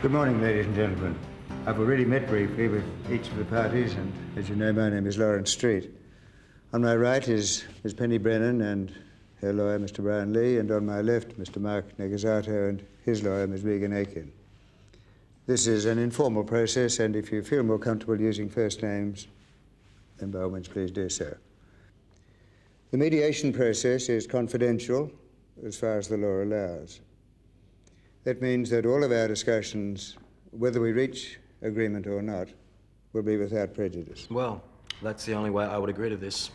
Good morning, ladies and gentlemen. I've already met briefly with each of the parties, and as you know, my name is Lawrence Street. On my right is Ms. Penny Brennan and her lawyer, Mr. Brian Lee, and on my left, Mr. Mark Negazato and his lawyer, Ms. Regan Aiken. This is an informal process, and if you feel more comfortable using first names, then by all means, please do so. The mediation process is confidential as far as the law allows. That means that all of our discussions, whether we reach agreement or not, will be without prejudice. Well, that's the only way I would agree to this.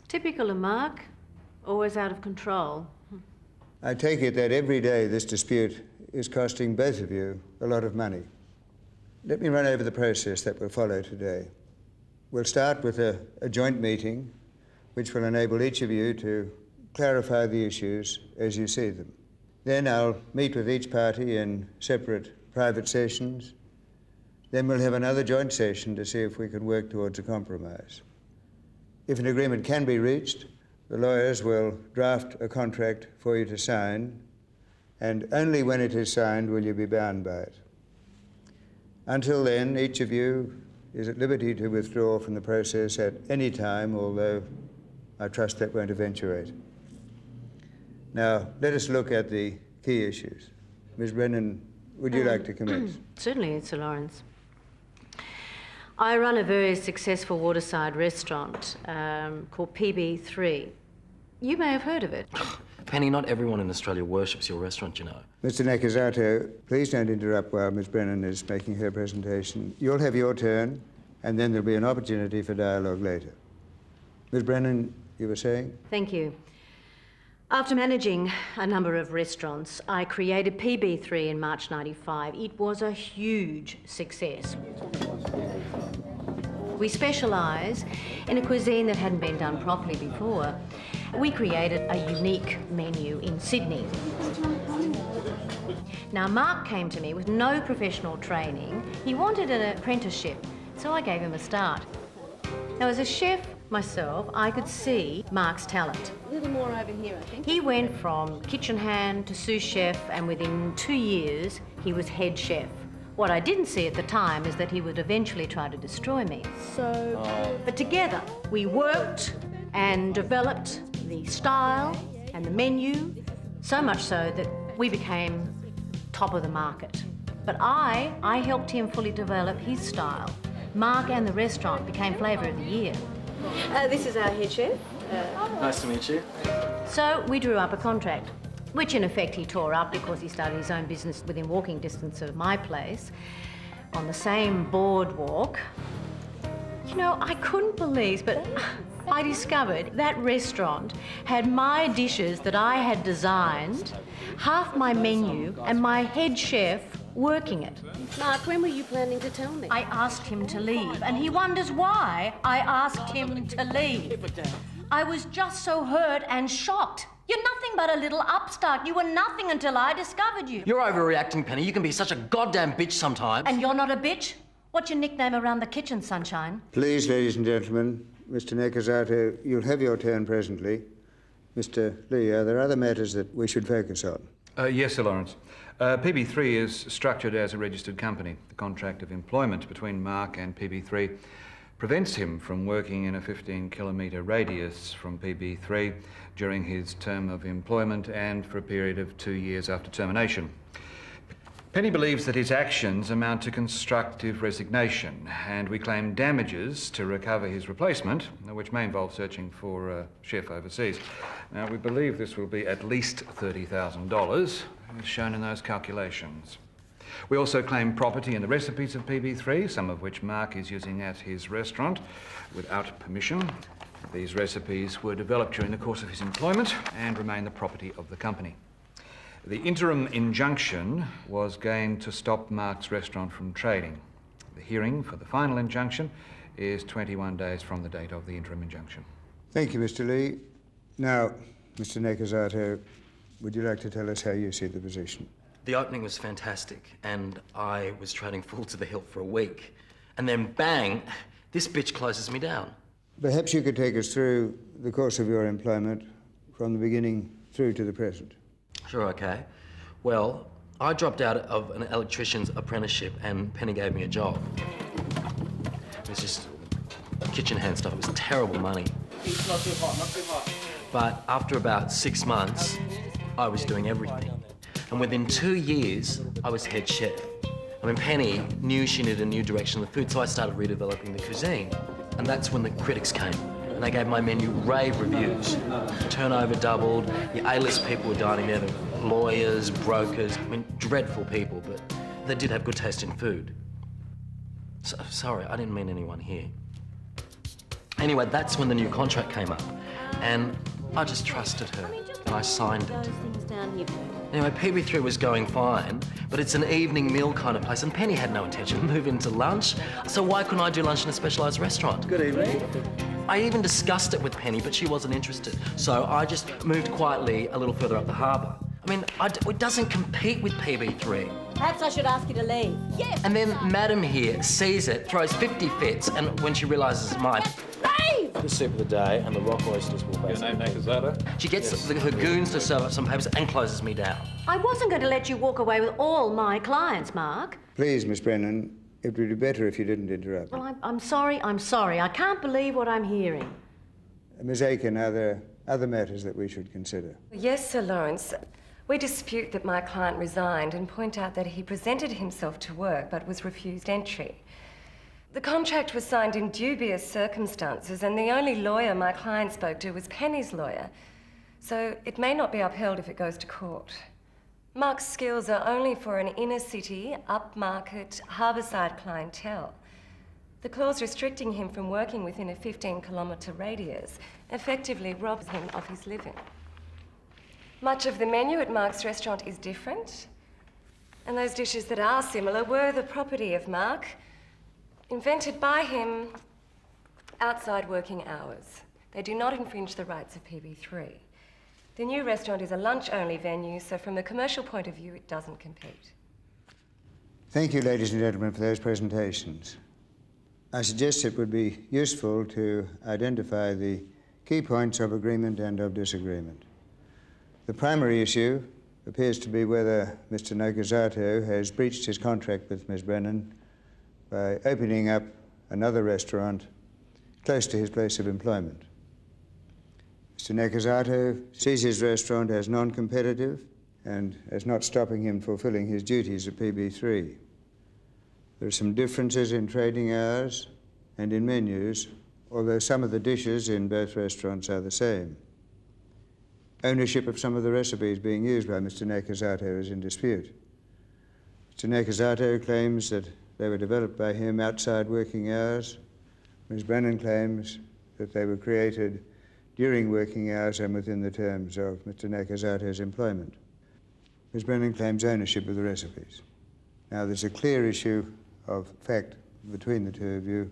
Typical of Mark, always out of control. I take it that every day this dispute is costing both of you a lot of money. Let me run over the process that will follow today. We'll start with a joint meeting, which will enable each of you to clarify the issues as you see them. Then I'll meet with each party in separate private sessions. Then we'll have another joint session to see if we can work towards a compromise. If an agreement can be reached, the lawyers will draft a contract for you to sign, and only when it is signed will you be bound by it. Until then, each of you is at liberty to withdraw from the process at any time, although I trust that won't eventuate. Now, let us look at the key issues. Ms. Brennan, would you like to commence? Certainly, Sir Lawrence. I run a very successful waterside restaurant called PB3. You may have heard of it. Penny, not everyone in Australia worships your restaurant, you know. Mr. Nakazato, please don't interrupt while Ms. Brennan is making her presentation. You'll have your turn, and then there'll be an opportunity for dialogue later. Ms. Brennan, you were saying? Thank you. After managing a number of restaurants, I created PB3 in March '95. It was a huge success. We specialise in a cuisine that hadn't been done properly before. We created a unique menu in Sydney. Now, Mark came to me with no professional training. He wanted an apprenticeship, so I gave him a start. Now, as a chef myself, I could see Mark's talent. A little more over here, I think. He went from kitchen hand to sous chef, and within 2 years, he was head chef. What I didn't see at the time is that he would eventually try to destroy me. But together, we worked and developed the style and the menu, so much so that we became top of the market. But I helped him fully develop his style. Mark and the restaurant became Flavour of the Year. This is our head chef. Nice to meet you. So we drew up a contract, which in effect he tore up because he started his own business within walking distance of my place, on the same boardwalk. You know, I couldn't believe, but I discovered that restaurant had my dishes that I had designed, half my menu, and my head chef working it. Mark, when were you planning to tell me? I asked him to leave, and he wonders why I asked him to leave. I was just so hurt and shocked. You're nothing but a little upstart. You were nothing until I discovered you. You're overreacting, Penny. You can be such a goddamn bitch sometimes. And you're not a bitch? What's your nickname around the kitchen, Sunshine? Please, ladies and gentlemen, Mr. Nakazato, you'll have your turn presently. Mr. Lee, are there other matters that we should focus on? Yes, Sir Lawrence. PB3 is structured as a registered company. The contract of employment between Mark and PB3 prevents him from working in a 15-kilometre radius from PB3 during his term of employment and for a period of 2 years after termination. Penny believes that his actions amount to constructive resignation, and we claim damages to recover his replacement, which may involve searching for a chef overseas. Now, we believe this will be at least $30,000, as shown in those calculations. We also claim property in the recipes of PB3, some of which Mark is using at his restaurant without permission. These recipes were developed during the course of his employment and remain the property of the company. The interim injunction was gained to stop Mark's restaurant from trading. The hearing for the final injunction is 21 days from the date of the interim injunction. Thank you, Mr. Lee. Now, Mr. Nakazato, would you like to tell us how you see the position? The opening was fantastic, and I was trading full to the hilt for a week. And then bang, this bitch closes me down. Perhaps you could take us through the course of your employment from the beginning through to the present. Sure, okay. Well, I dropped out of an electrician's apprenticeship and Penny gave me a job. It was just kitchen hand stuff. It was terrible money. Not too hot, not too hot. But after about 6 months, I was doing everything. And within 2 years, I was head chef. I mean, Penny knew she needed a new direction in the food, so I started redeveloping the cuisine. And that's when the critics came. And they gave my menu rave reviews. Turnover doubled, the A-list people were dining there, the lawyers, brokers, I mean, dreadful people, but they did have good taste in food. So, sorry, I didn't mean anyone here. Anyway, that's when the new contract came up. And I just trusted her, and I signed it. Things down here. Anyway, PB3 was going fine, but it's an evening meal kind of place, and Penny had no intention of moving to lunch, so why couldn't I do lunch in a specialised restaurant? Good evening. I even discussed it with Penny, but she wasn't interested, so I just moved quietly a little further up the harbour. I mean, it doesn't compete with PB3. Perhaps I should ask you to leave. Yes. And then Madam here sees it, throws 50 fits, and when she realises it's mine, the soup of the day and the rock oysters will basically... Your name, Nakazato? She gets her goons to serve up some papers and closes me down. I wasn't going to let you walk away with all my clients, Mark. Please, Miss Brennan, it would be better if you didn't interrupt. Well, I'm sorry. I can't believe what I'm hearing. Ms. Aiken, are there other matters that we should consider? Yes, Sir Lawrence. We dispute that my client resigned and point out that he presented himself to work but was refused entry. The contract was signed in dubious circumstances, and the only lawyer my client spoke to was Penny's lawyer. So it may not be upheld if it goes to court. Mark's skills are only for an inner city, upmarket, harbourside clientele. The clause restricting him from working within a 15-kilometre radius effectively robs him of his living. Much of the menu at Mark's restaurant is different, and those dishes that are similar were the property of Mark, invented by him outside working hours. They do not infringe the rights of PB3. The new restaurant is a lunch-only venue, so from a commercial point of view, it doesn't compete. Thank you, ladies and gentlemen, for those presentations. I suggest it would be useful to identify the key points of agreement and of disagreement. The primary issue appears to be whether Mr. Nakazato has breached his contract with Ms. Brennan by opening up another restaurant close to his place of employment. Mr. Nakazato sees his restaurant as non-competitive and as not stopping him fulfilling his duties at PB3. There are some differences in trading hours and in menus, although some of the dishes in both restaurants are the same. Ownership of some of the recipes being used by Mr. Nakazato is in dispute. Mr. Nakazato claims that they were developed by him outside working hours. Ms. Brennan claims that they were created during working hours and within the terms of Mr. Nakazato's employment. Ms. Brennan claims ownership of the recipes. Now, there's a clear issue of fact between the two of you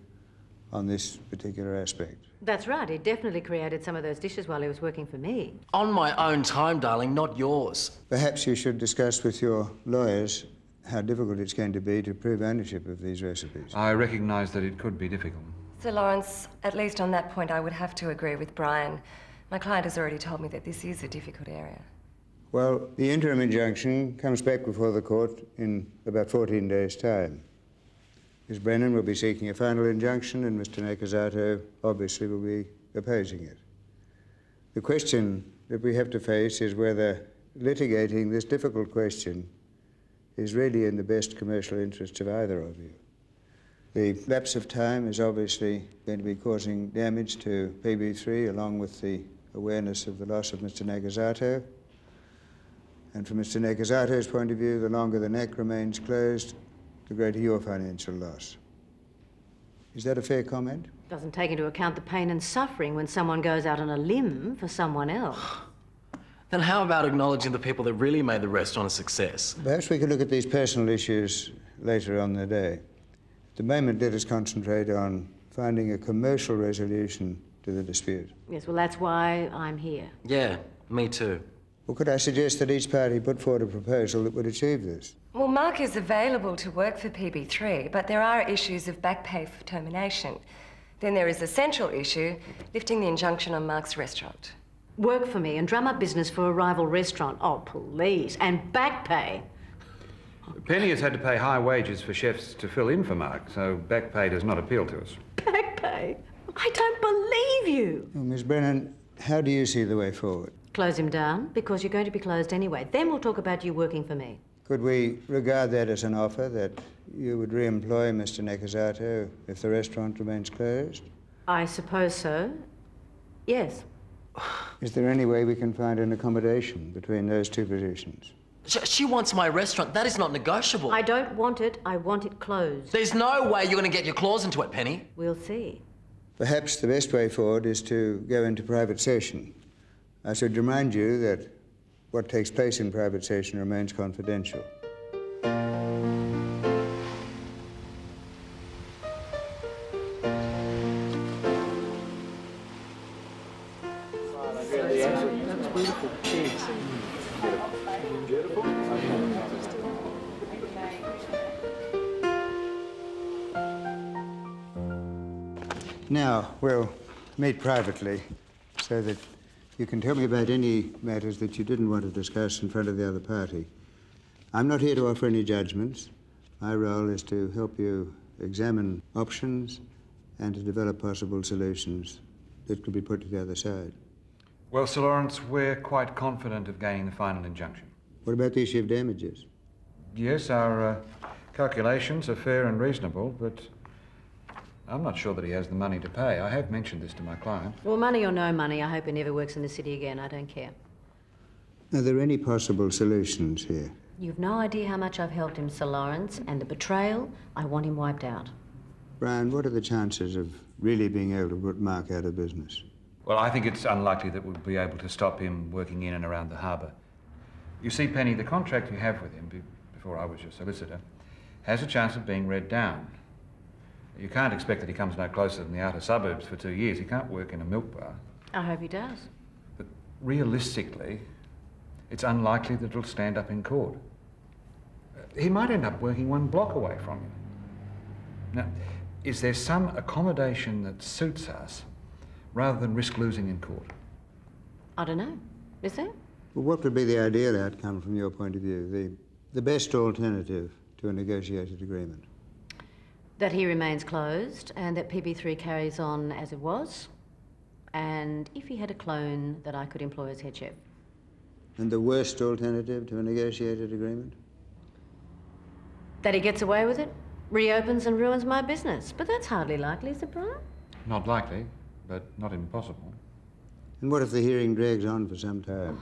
on this particular aspect. That's right. He definitely created some of those dishes while he was working for me. On my own time, darling, not yours. Perhaps you should discuss with your lawyers how difficult it's going to be to prove ownership of these recipes. I recognise that it could be difficult. Sir Lawrence, at least on that point, I would have to agree with Brian. My client has already told me that this is a difficult area. Well, the interim injunction comes back before the court in about 14 days' time. Ms. Brennan will be seeking a final injunction, and Mr. Nakazato obviously will be opposing it. The question that we have to face is whether litigating this difficult question is really in the best commercial interests of either of you. The lapse of time is obviously going to be causing damage to PB3, along with the awareness of the loss of Mr. Nakazato. And from Mr. Nakazato's point of view, the longer the neck remains closed, the greater your financial loss. Is that a fair comment? Doesn't take into account the pain and suffering when someone goes out on a limb for someone else. Then how about acknowledging the people that really made the restaurant a success? Perhaps we could look at these personal issues later on in the day. At the moment, let us concentrate on finding a commercial resolution to the dispute. Yes, well, that's why I'm here. Yeah, me too. Well, could I suggest that each party put forward a proposal that would achieve this? Well, Mark is available to work for PB3, but there are issues of back pay for termination. Then there is the central issue, lifting the injunction on Mark's restaurant. Work for me and drum up business for a rival restaurant. Oh, please. And back pay. Penny has had to pay high wages for chefs to fill in for Mark, so back pay does not appeal to us. Back pay? I don't believe you. Well, Miss Brennan, how do you see the way forward? Close him down, because you're going to be closed anyway. Then we'll talk about you working for me. Could we regard that as an offer that you would re-employ Mr. Nakazato if the restaurant remains closed? I suppose so. Yes. Is there any way we can find an accommodation between those two positions? She wants my restaurant. That is not negotiable. I don't want it. I want it closed. There's no way you're going to get your claws into it, Penny. We'll see. Perhaps the best way forward is to go into private session. I should remind you that what takes place in private session remains confidential. Now, we'll meet privately so that you can tell me about any matters that you didn't want to discuss in front of the other party. I'm not here to offer any judgments. My role is to help you examine options and to develop possible solutions that could be put to the other side. Well, Sir Lawrence, we're quite confident of gaining the final injunction. What about the issue of damages? Yes, our calculations are fair and reasonable, but I'm not sure that he has the money to pay. I have mentioned this to my client. Well, money or no money, I hope he never works in the city again. I don't care. Are there any possible solutions here? You've no idea how much I've helped him, Sir Lawrence, and the betrayal, I want him wiped out. Brian, what are the chances of really being able to put Mark out of business? Well, I think it's unlikely that we'll be able to stop him working in and around the harbour. You see, Penny, the contract you have with him, before I was your solicitor, has a chance of being read down. You can't expect that he comes no closer than the outer suburbs for 2 years. He can't work in a milk bar. I hope he does. But realistically, it's unlikely that it'll stand up in court. He might end up working 1 block away from you. Now, is there some accommodation that suits us rather than risk losing in court? I don't know. Is there? Well, what would be the ideal outcome from your point of view, the best alternative to a negotiated agreement? That he remains closed and that PB3 carries on as it was. And if he had a clone, that I could employ as head chef. And the worst alternative to a negotiated agreement? That he gets away with it, reopens and ruins my business. But that's hardly likely, is it, Brian? Not likely, but not impossible. And what if the hearing drags on for some time?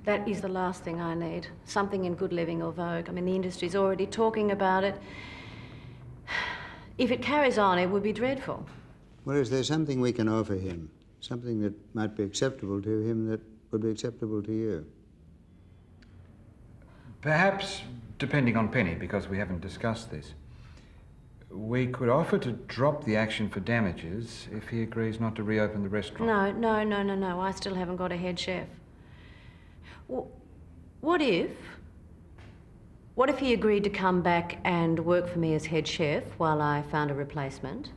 That is the last thing I need. Something in Good Living or Vogue. I mean, the industry's already talking about it. If it carries on, it would be dreadful. Well, is there something we can offer him? Something that might be acceptable to him that would be acceptable to you? Perhaps, depending on Penny, because we haven't discussed this, we could offer to drop the action for damages if he agrees not to reopen the restaurant. No. I still haven't got a head chef. What if he agreed to come back and work for me as head chef while I found a replacement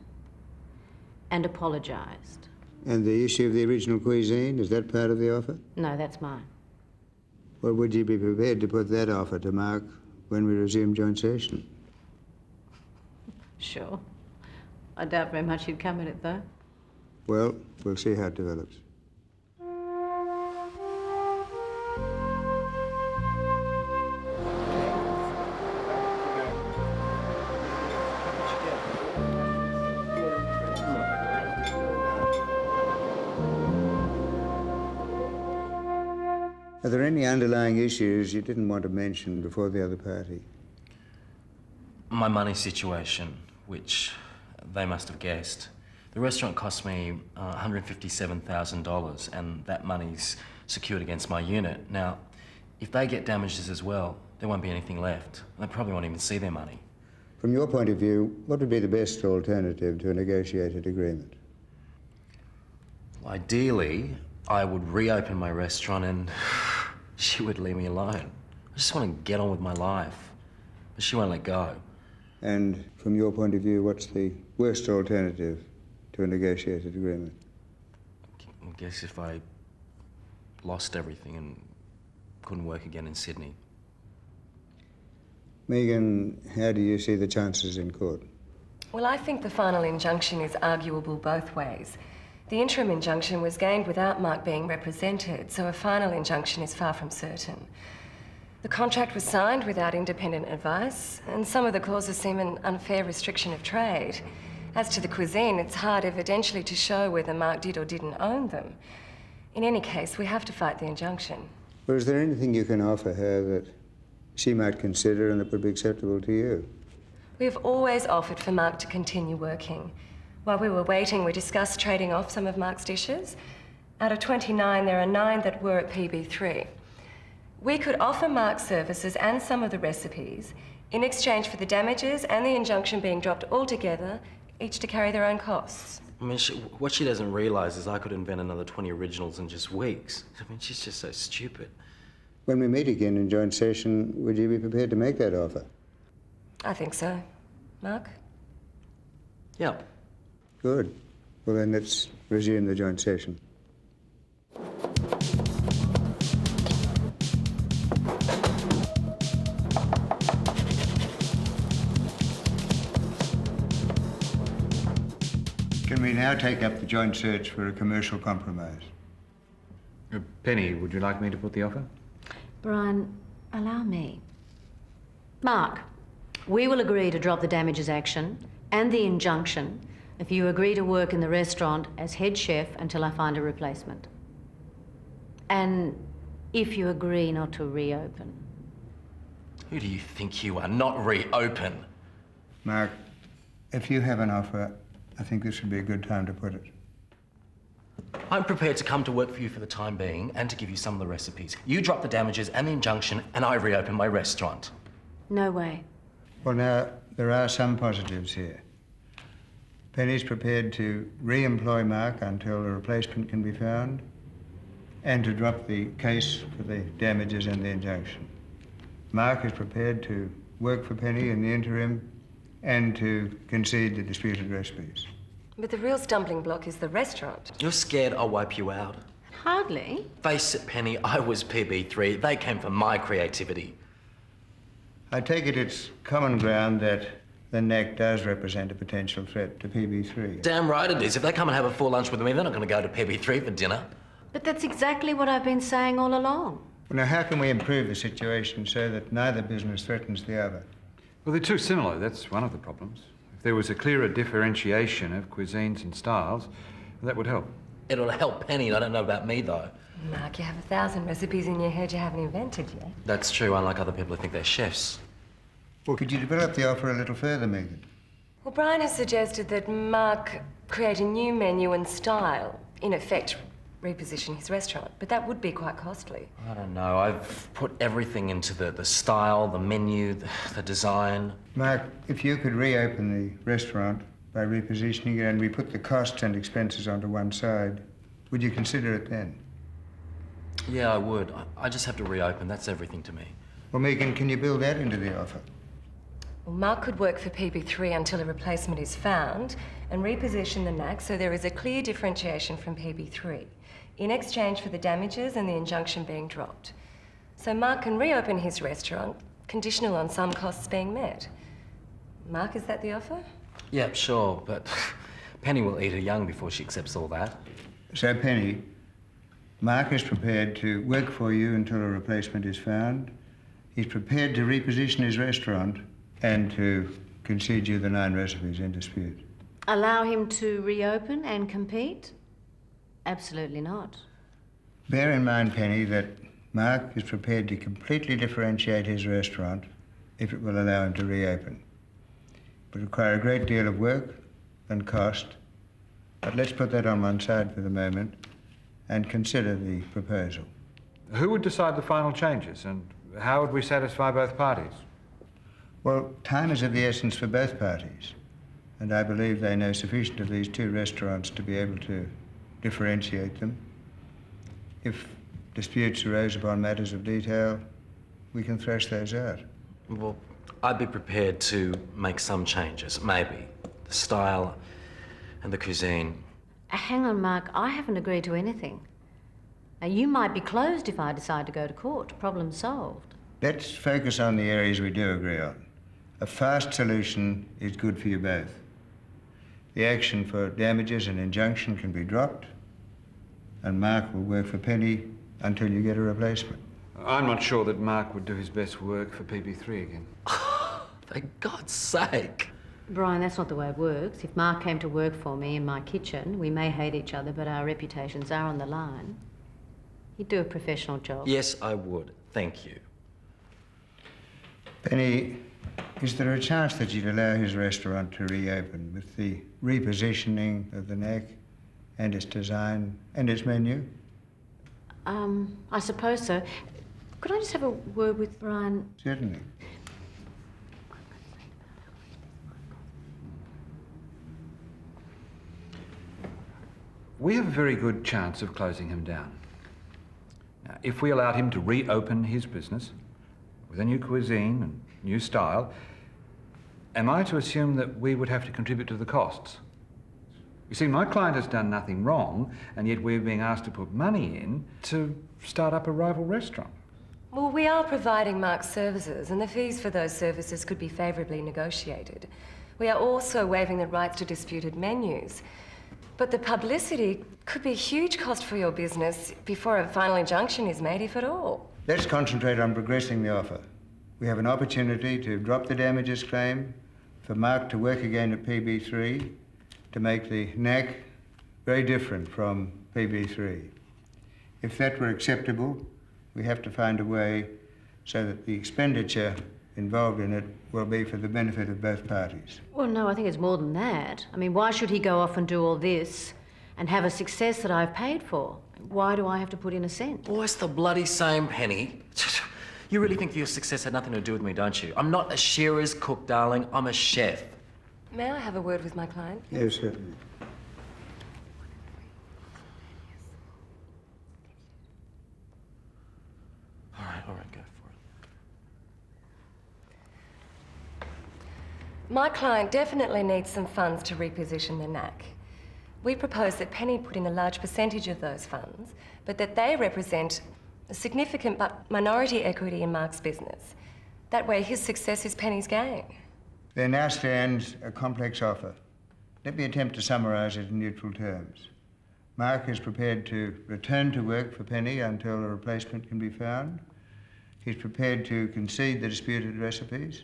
and apologised? And the issue of the original cuisine, is that part of the offer? No, that's mine. Well, would you be prepared to put that offer to Mark when we resume joint session? Sure. I doubt very much he'd come at it, though. Well, we'll see how it develops. Are there any underlying issues you didn't want to mention before the other party? My money situation, which they must have guessed. The restaurant cost me $157,000, and that money's secured against my unit. Now, if they get damages as well, there won't be anything left. They probably won't even see their money. From your point of view, what would be the best alternative to a negotiated agreement? Ideally, I would reopen my restaurant and she would leave me alone. I just want to get on with my life, but she won't let go. And from your point of view, what's the worst alternative to a negotiated agreement? I guess if I lost everything and couldn't work again in Sydney. Megan, how do you see the chances in court? Well, I think the final injunction is arguable both ways. The interim injunction was gained without Mark being represented, so a final injunction is far from certain. The contract was signed without independent advice, and some of the clauses seem an unfair restriction of trade. As to the cuisine, it's hard evidentially to show whether Mark did or didn't own them. In any case, we have to fight the injunction. Well, is there anything you can offer her that she might consider and that would be acceptable to you? We have always offered for Mark to continue working. While we were waiting, we discussed trading off some of Mark's dishes. Out of 29, there are 9 that were at PB3. We could offer Mark services and some of the recipes in exchange for the damages and the injunction being dropped altogether, each to carry their own costs. I mean, what she doesn't realise is I could invent another 20 originals in just weeks. I mean, she's just so stupid. When we meet again in joint session, would you be prepared to make that offer? I think so. Mark? Yeah. Good. Well, then let's resume the joint session. Can we now take up the joint search for a commercial compromise? Penny, would you like me to put the offer? Brian, allow me. Mark, we will agree to drop the damages action and the injunction if you agree to work in the restaurant as head chef until I find a replacement. And if you agree not to reopen. Who do you think you are? Not reopen. Mark, if you have an offer, I think this would be a good time to put it. I'm prepared to come to work for you for the time being and to give you some of the recipes. You drop the damages and the injunction and I reopen my restaurant. No way. Well, now, there are some positives here. Penny's prepared to re-employ Mark until a replacement can be found and to drop the case for the damages and the injunction. Mark is prepared to work for Penny in the interim and to concede the disputed recipes. But the real stumbling block is the restaurant. You're scared I'll wipe you out? Hardly. Face it, Penny, I was PB3. They came from my creativity. I take it it's common ground that the NAC does represent a potential threat to PB3. Damn right it is. If they come and have a full lunch with me, they're not going to go to PB3 for dinner. But that's exactly what I've been saying all along. Well, now, how can we improve the situation so that neither business threatens the other? Well, they're too similar. That's one of the problems. If there was a clearer differentiation of cuisines and styles, that would help. It'll help Penny. I don't know about me, though. Mark, you have 1,000 recipes in your head you haven't invented yet. That's true, unlike other people who think they're chefs. Well, could you develop the offer a little further, Megan? Well, Brian has suggested that Mark create a new menu and style, in effect, reposition his restaurant, but that would be quite costly. I don't know. I've put everything into the style, the menu, the design. Mark, if you could reopen the restaurant by repositioning it and we put the costs and expenses onto one side, would you consider it then? Yeah, I would. I just have to reopen. That's everything to me. Well, Megan, can you build that into the offer? Well, Mark could work for PB3 until a replacement is found and reposition the NAC so there is a clear differentiation from PB3 in exchange for the damages and the injunction being dropped. So Mark can reopen his restaurant, conditional on some costs being met. Mark, is that the offer? Yeah, sure, but Penny will eat her young before she accepts all that. So, Penny, Mark is prepared to work for you until a replacement is found. He's prepared to reposition his restaurant and to concede you the 9 recipes in dispute. Allow him to reopen and compete? Absolutely not. Bear in mind, Penny, that Mark is prepared to completely differentiate his restaurant if it will allow him to reopen. It would require a great deal of work and cost, but let's put that on one side for the moment and consider the proposal. Who would decide the final changes and how would we satisfy both parties? Well, time is of the essence for both parties, and I believe they know sufficient of these two restaurants to be able to differentiate them. If disputes arose upon matters of detail, we can thrash those out. Well, I'd be prepared to make some changes, maybe. The style and the cuisine. Hang on, Mark. I haven't agreed to anything. Now, you might be closed if I decide to go to court. Problem solved. Let's focus on the areas we do agree on. A fast solution is good for you both. The action for damages and injunction can be dropped, and Mark will work for Penny until you get a replacement. I'm not sure that Mark would do his best work for PB3 again. For God's sake. Brian, that's not the way it works. If Mark came to work for me in my kitchen, we may hate each other, but our reputations are on the line. He'd do a professional job. Yes, I would. Thank you. Penny, is there a chance that you'd allow his restaurant to reopen with the repositioning of the neck and its design and its menu? I suppose so. Could I just have a word with Brian? Certainly. We have a very good chance of closing him down. Now, if we allowed him to reopen his business with a new cuisine and new style, am I to assume that we would have to contribute to the costs? You see, my client has done nothing wrong, and yet we're being asked to put money in to start up a rival restaurant. Well, we are providing Mark's services, and the fees for those services could be favourably negotiated. We are also waiving the rights to disputed menus. But the publicity could be a huge cost for your business before a final injunction is made, if at all. Let's concentrate on progressing the offer. We have an opportunity to drop the damages claim, for Mark to work again at PB3, to make the NAC very different from PB3. If that were acceptable, we have to find a way so that the expenditure involved in it will be for the benefit of both parties. Well, no, I think it's more than that. I mean, why should he go off and do all this and have a success that I've paid for? Why do I have to put in a cent? Oh, it's the bloody same, Penny. You really think your success had nothing to do with me, don't you? I'm not a shearer's cook, darling. I'm a chef. May I have a word with my client? Yes, certainly. All right, go for it. My client definitely needs some funds to reposition the NAC. We propose that Penny put in a large percentage of those funds, but that they represent a significant but minority equity in Mark's business. That way his success is Penny's gain. There now stands a complex offer. Let me attempt to summarise it in neutral terms. Mark is prepared to return to work for Penny until a replacement can be found. He's prepared to concede the disputed recipes.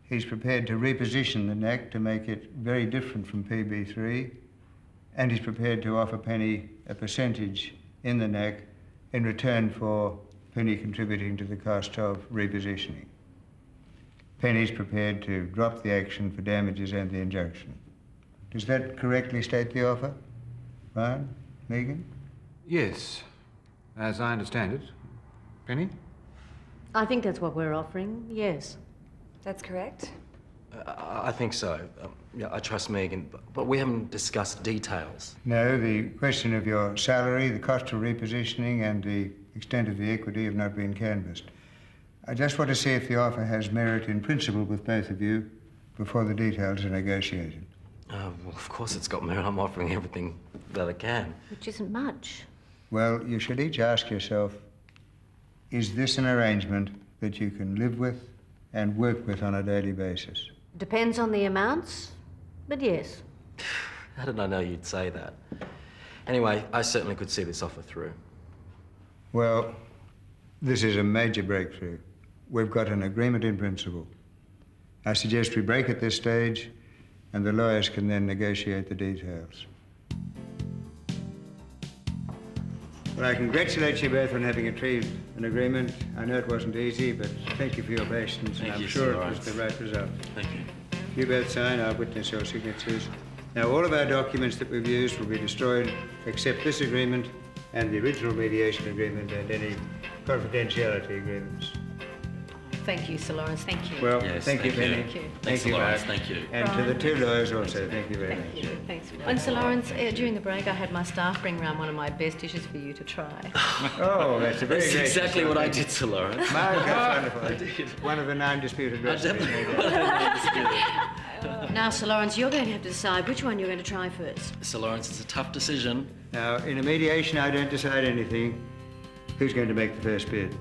He's prepared to reposition the NAC to make it very different from PB3. And he's prepared to offer Penny a percentage in the NAC in return for Penny contributing to the cost of repositioning. Penny's prepared to drop the action for damages and the injunction. Does that correctly state the offer? Brian? Megan? Yes, as I understand it. Penny? I think that's what we're offering, yes. That's correct? I think so. Yeah, I trust Megan, but we haven't discussed details. No, the question of your salary, the cost of repositioning, and the extent of the equity have not been canvassed. I just want to see if the offer has merit in principle with both of you before the details are negotiated. Well, of course it's got merit. I'm offering everything that I can. Which isn't much. Well, you should each ask yourself, is this an arrangement that you can live with and work with on a daily basis? Depends on the amounts, but yes. How did I know you'd say that? Anyway, I certainly could see this offer through. Well, this is a major breakthrough. We've got an agreement in principle. I suggest we break at this stage, and the lawyers can then negotiate the details. Well, I congratulate you both on having achieved an agreement. I know it wasn't easy, but thank you for your patience, and I'm sure it was the right result. Thank you. You both sign, I'll witness your signatures. Now, all of our documents that we've used will be destroyed, except this agreement and the original mediation agreement and any confidentiality agreements. thank you, Sir Lawrence. Thank you. Well, Yes, thank you, thank you. Penny. Thank you. Thanks, you, Lawrence. Mark. Thank you. And to the two lawyers also, thank you very much. Thank you. Thanks. And Sir Lawrence, during the break, I had my staff bring round one of my best dishes for you to try. Oh, that's a very That's gracious exactly one. what I Thank you. did to Lawrence. Mark, that's wonderful. I did. One of the non-disputed I recipes. definitely Now, Sir Lawrence, you're going to have to decide which one you're going to try first. Sir Lawrence, it's a tough decision. Now, in a mediation, I don't decide anything. Who's going to make the first bid?